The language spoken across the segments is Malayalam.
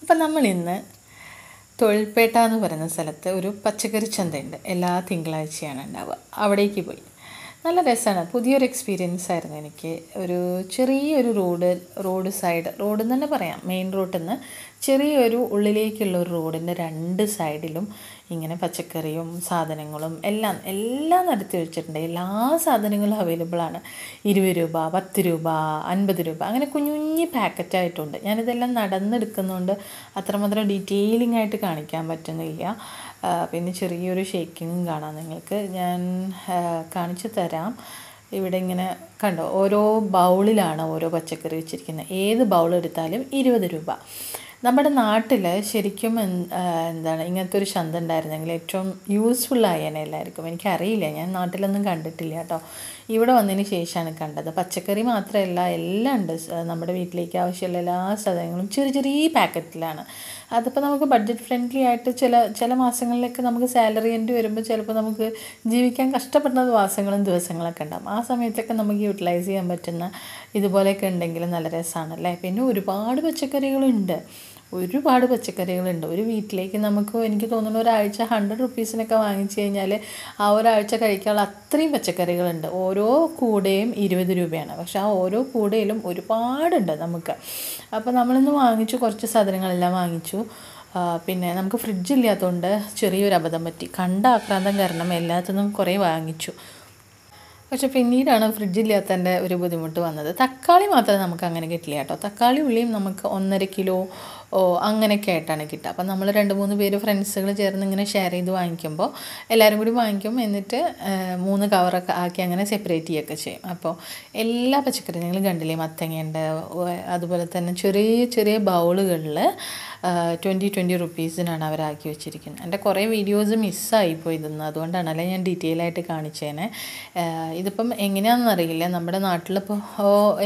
അപ്പം നമ്മളിന്ന് തൊഴിൽപേട്ട എന്ന് പറയുന്ന സ്ഥലത്ത് ഒരു പച്ചക്കറി ചന്തയുണ്ട്. എല്ലാ തിങ്കളാഴ്ചയാണ് ഉണ്ടാവുക. അവിടേക്ക് പോയി. നല്ല രസമാണ്. പുതിയൊരു എക്സ്പീരിയൻസ് ആയിരുന്നു എനിക്ക്. ഒരു ചെറിയൊരു റോഡ് സൈഡ് റോഡ് എന്ന് തന്നെ പറയാം. മെയിൻ റോഡിൽ നിന്ന് ചെറിയൊരു ഉള്ളിലേക്കുള്ള ഒരു റോഡിൻ്റെ രണ്ട് സൈഡിലും ഇങ്ങനെ പച്ചക്കറിയും സാധനങ്ങളും എല്ലാം നിരത്തി വെച്ചിട്ടുണ്ട്. എല്ലാ സാധനങ്ങളും അവൈലബിൾ ആണ്. 20 രൂപ, 10 രൂപ, 50 രൂപ, അങ്ങനെ കുഞ്ഞു കുഞ്ഞു പാക്കറ്റായിട്ടുണ്ട്. ഞാനിതെല്ലാം നടന്നെടുക്കുന്നതുകൊണ്ട് അത്രമാത്രം ഡീറ്റെയിലിംഗ് ആയിട്ട് കാണിക്കാൻ പറ്റുന്നില്ല. പിന്നെ ചെറിയൊരു ഷേക്കിങ്ങും കാണാം നിങ്ങൾക്ക്. ഞാൻ കാണിച്ചു തരാം. ഇവിടെ ഇങ്ങനെ കണ്ടോ, ഓരോ ബൗളിലാണ് ഓരോ പച്ചക്കറി വെച്ചിരിക്കുന്നത്. ഏത് ബൗൾ എടുത്താലും 20 രൂപ. നമ്മുടെ നാട്ടിൽ ശരിക്കും എന്താണ് ഇങ്ങനത്തെ ഒരു ചന്ത ഉണ്ടായിരുന്നെങ്കിൽ ഏറ്റവും യൂസ്ഫുള്ളായേനെ എല്ലാവർക്കും. എനിക്കറിയില്ല, ഞാൻ നാട്ടിലൊന്നും കണ്ടിട്ടില്ല കേട്ടോ. ഇവിടെ വന്നതിന് ശേഷമാണ് കണ്ടത്. പച്ചക്കറി മാത്രമല്ല, എല്ലാം ഉണ്ട്. നമ്മുടെ വീട്ടിലേക്ക് ആവശ്യമുള്ള എല്ലാ സാധനങ്ങളും ചെറിയ ചെറിയ പാക്കറ്റിലാണ്. അതിപ്പോൾ നമുക്ക് ബഡ്ജറ്റ് ഫ്രണ്ട്ലി ആയിട്ട് ചില മാസങ്ങളിലൊക്കെ നമുക്ക് സാലറി എൻഡ് വരുമ്പോൾ ചിലപ്പോൾ നമുക്ക് ജീവിക്കാൻ കഷ്ടപ്പെടുന്ന മാസങ്ങളും ദിവസങ്ങളൊക്കെ ഉണ്ടാകും. ആ സമയത്തൊക്കെ നമുക്ക് യൂട്ടിലൈസ് ചെയ്യാൻ പറ്റുന്ന ഇതുപോലെയൊക്കെ ഉണ്ടെങ്കിൽ നല്ല രസമാണല്ലേ. പിന്നെ ഒരുപാട് പച്ചക്കറികളുണ്ട്. ഒരു വീട്ടിലേക്ക് നമുക്ക്, എനിക്ക് തോന്നുന്നു, ഒരാഴ്ച 100 റുപ്പീസിനൊക്കെ വാങ്ങിച്ചു കഴിഞ്ഞാൽ ആ ഒരാഴ്ച കഴിക്കാനുള്ള അത്രയും പച്ചക്കറികളുണ്ട്. ഓരോ കൂടയും 20 രൂപയാണ്. പക്ഷെ ആ ഓരോ കൂടയിലും ഒരുപാടുണ്ട് നമുക്ക്. അപ്പോൾ നമ്മളിന്ന് വാങ്ങിച്ചു, കുറച്ച് സാധനങ്ങളെല്ലാം വാങ്ങിച്ചു. പിന്നെ നമുക്ക് ഫ്രിഡ്ജ് ഇല്ലാത്തതുകൊണ്ട് ചെറിയൊരു അബദ്ധം പറ്റി. കണ്ട ആക്രാന്തം കാരണം എല്ലാത്തിനും കുറേ വാങ്ങിച്ചു. പക്ഷെ പിന്നീടാണ് ഫ്രിഡ്ജില്ലാത്തതിൻ്റെ ഒരു ബുദ്ധിമുട്ട് വന്നത്. തക്കാളി മാത്രമേ നമുക്ക് അങ്ങനെ കിട്ടില്ല കേട്ടോ. തക്കാളി ഉള്ളിയും നമുക്ക് 1.5 കിലോ അങ്ങനെയൊക്കെ ആയിട്ടാണ് കിട്ടുക. അപ്പം നമ്മൾ 2-3 പേര് ഫ്രണ്ട്സുകൾ ചേർന്ന് ഇങ്ങനെ ഷെയർ ചെയ്ത് വാങ്ങിക്കുമ്പോൾ എല്ലാവരും കൂടി വാങ്ങിക്കും. എന്നിട്ട് 3 കവറൊക്കെ ആക്കി അങ്ങനെ സെപ്പറേറ്റ് ചെയ്യുകയൊക്കെ ചെയ്യും. അപ്പോൾ എല്ലാ പച്ചക്കറിയും നിങ്ങൾ കണ്ടില്ലേ, മത്തങ്ങയുണ്ട്. അതുപോലെ തന്നെ ചെറിയ ചെറിയ ബൗളുകളിൽ 20 റുപ്പീസിനാണ് അവരാക്കി വെച്ചിരിക്കുന്നത്. എൻ്റെ കുറേ വീഡിയോസ് മിസ്സായിപ്പോയി ഇതൊന്നും, അതുകൊണ്ടാണല്ലേ ഞാൻ ഡീറ്റെയിൽ ആയിട്ട് കാണിച്ചേനെ. ഇതിപ്പം എങ്ങനെയാണെന്നറിയില്ല, നമ്മുടെ നാട്ടിലിപ്പോൾ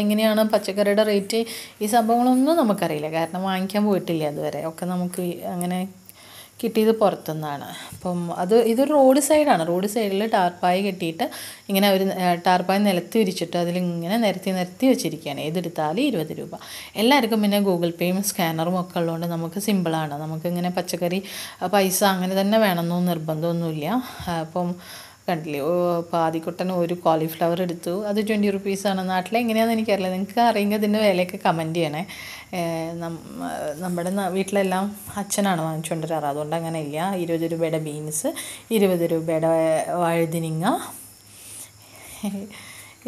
എങ്ങനെയാണ് പച്ചക്കറിയുടെ റേറ്റ്, ഈ സംഭവങ്ങളൊന്നും നമുക്കറിയില്ല. കാരണം വാങ്ങിക്കാൻ പോയിട്ടില്ല അതുവരെ. ഒക്കെ നമുക്ക് അങ്ങനെ കിട്ടിയത് പുറത്തുനിന്നാണ്. അപ്പം ഇതൊരു റോഡ് സൈഡിൽ ടാർപ്പായ കെട്ടിയിട്ട് ഇങ്ങനെ ഒരു ടാർപ്പായ നിലത്ത് വിരിച്ചിട്ട് അതിലിങ്ങനെ നിരത്തി വെച്ചിരിക്കുകയാണ്. ഏതെടുത്താലും 20 രൂപ. എല്ലാവർക്കും പിന്നെ ഗൂഗിൾ പേയും സ്കാനറും ഒക്കെ ഉള്ളതുകൊണ്ട് നമുക്ക് സിമ്പിളാണ്. നമുക്കിങ്ങനെ പച്ചക്കറി പൈസ അങ്ങനെ തന്നെ വേണമെന്നൊന്നും നിർബന്ധമൊന്നുമില്ല. അപ്പം കണ്ടില്ലേ, പാതിക്കുട്ടൻ ഒരു കോളിഫ്ലവർ എടുത്തു. അത് 20 റുപ്പീസാണ്. നാട്ടിലെങ്ങനെയാണെന്ന് എനിക്കറിയില്ല. നിങ്ങൾക്ക് അറിയുമെങ്കിൽ ഇതിൻ്റെ വിലയൊക്കെ കമൻറ്റ് ചെയ്യണേ. നമ്മുടെ വീട്ടിലെല്ലാം അച്ഛനാണ് വാങ്ങിച്ചുകൊണ്ട് വരാറ്, അതുകൊണ്ട് അങ്ങനെ ഇല്ല. 20 രൂപയുടെ ബീൻസ്, 20 രൂപയുടെ വഴുതിനിങ്ങ,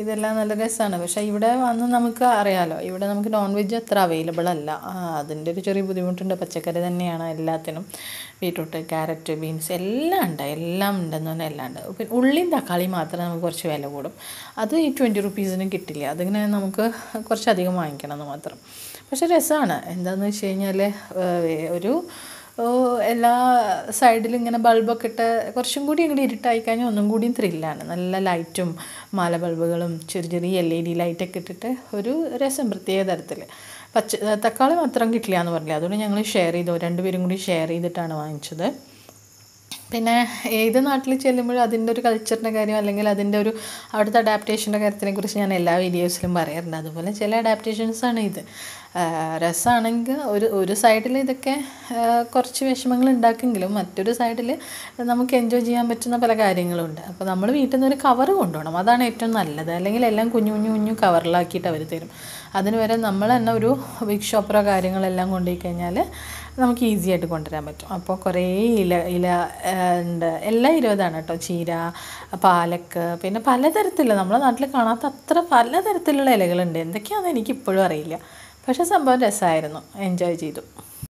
ഇതെല്ലാം നല്ല രസമാണ്. പക്ഷേ ഇവിടെ വന്ന് നമുക്ക് അറിയാമല്ലോ, ഇവിടെ നമുക്ക് നോൺ വെജ് അത്ര അവൈലബിൾ അല്ല. അതിൻ്റെ ഒരു ചെറിയ ബുദ്ധിമുട്ടുണ്ട്. പച്ചക്കറി തന്നെയാണ് എല്ലാത്തിനും. ബീട്രൂട്ട്, ക്യാരറ്റ്, ബീൻസ് എല്ലാം ഉണ്ടെന്ന് പറഞ്ഞാൽ എല്ലാം ഉണ്ട്. പിന്നെ ഉള്ളിയും തക്കാളിയും മാത്രമേ നമുക്ക് കുറച്ച് വില കൂടും. അത് ഈ 20 റുപ്പീസിനും കിട്ടില്ല. അതിങ്ങനെ നമുക്ക് കുറച്ചധികം വാങ്ങിക്കണം എന്ന് മാത്രം. പക്ഷേ രസമാണ്. എന്താണെന്ന് വെച്ച് കഴിഞ്ഞാൽ എല്ലാ സൈഡിലും ഇങ്ങനെ ബൾബൊക്കെ ഇട്ട് കുറച്ചും കൂടി ഇങ്ങോട്ട് ഇരുട്ടായി കഴിഞ്ഞാൽ ഒന്നും കൂടിയും ത്രില്ലാണ്. നല്ല ലൈറ്റും മാല ബൾബുകളും ചെറിയ LED ലൈറ്റൊക്കെ ഇട്ടിട്ട് ഒരു രസം പ്രത്യേക തരത്തിൽ. തക്കാളി മാത്രം കിട്ടില്ല എന്ന് പറഞ്ഞില്ല, അതുകൊണ്ട് ഞങ്ങൾ ഷെയർ ചെയ്തു. 2 പേരും കൂടി ഷെയർ ചെയ്തിട്ടാണ് വാങ്ങിച്ചത്. പിന്നെ ഏത് നാട്ടിൽ ചെല്ലുമ്പോഴും അതിൻ്റെ ഒരു കൾച്ചറിൻ്റെ കാര്യം അല്ലെങ്കിൽ അതിൻ്റെ ഒരു അവിടുത്തെ അഡാപ്റ്റേഷൻ്റെ കാര്യത്തിനെക്കുറിച്ച് ഞാൻ എല്ലാ വീഡിയോസിലും പറയാറുണ്ട്. അതുപോലെ ചില അഡാപ്റ്റേഷൻസാണ് ഇത്. രസമാണെങ്കിൽ ഒരു സൈഡിൽ ഇതൊക്കെ കുറച്ച് വിഷമങ്ങൾ ഉണ്ടാക്കുമെങ്കിലും മറ്റൊരു സൈഡിൽ നമുക്ക് എൻജോയ് ചെയ്യാൻ പറ്റുന്ന പല കാര്യങ്ങളുണ്ട്. അപ്പോൾ നമ്മൾ വീട്ടിൽ നിന്ന് ഒരു കവർ കൊണ്ടുപോകണം, അതാണ് ഏറ്റവും നല്ലത്. അല്ലെങ്കിൽ എല്ലാം കുഞ്ഞു കവറിലാക്കിയിട്ട് അവർ തരും. അതിന് വരെ നമ്മൾ തന്നെ ഒരു ബിഗ് ഷോപ്പറോ കാര്യങ്ങളെല്ലാം കൊണ്ടുപോയി കഴിഞ്ഞാൽ നമുക്ക് ഈസി ആയിട്ട് കൊണ്ടുവരാൻ പറ്റും. അപ്പോൾ കുറേ ഇല ഉണ്ട്. എല്ലാം 20 കേട്ടോ. ചീര, പാലക്ക്, പിന്നെ പലതരത്തിലുള്ള നമ്മുടെ നാട്ടിൽ കാണാത്ത അത്ര പലതരത്തിലുള്ള ഇലകളുണ്ട്. എന്തൊക്കെയാണെന്ന് എനിക്കിപ്പോഴും അറിയില്ല. പക്ഷേ സംഭവം രസമായിരുന്നു, എൻജോയ് ചെയ്തു.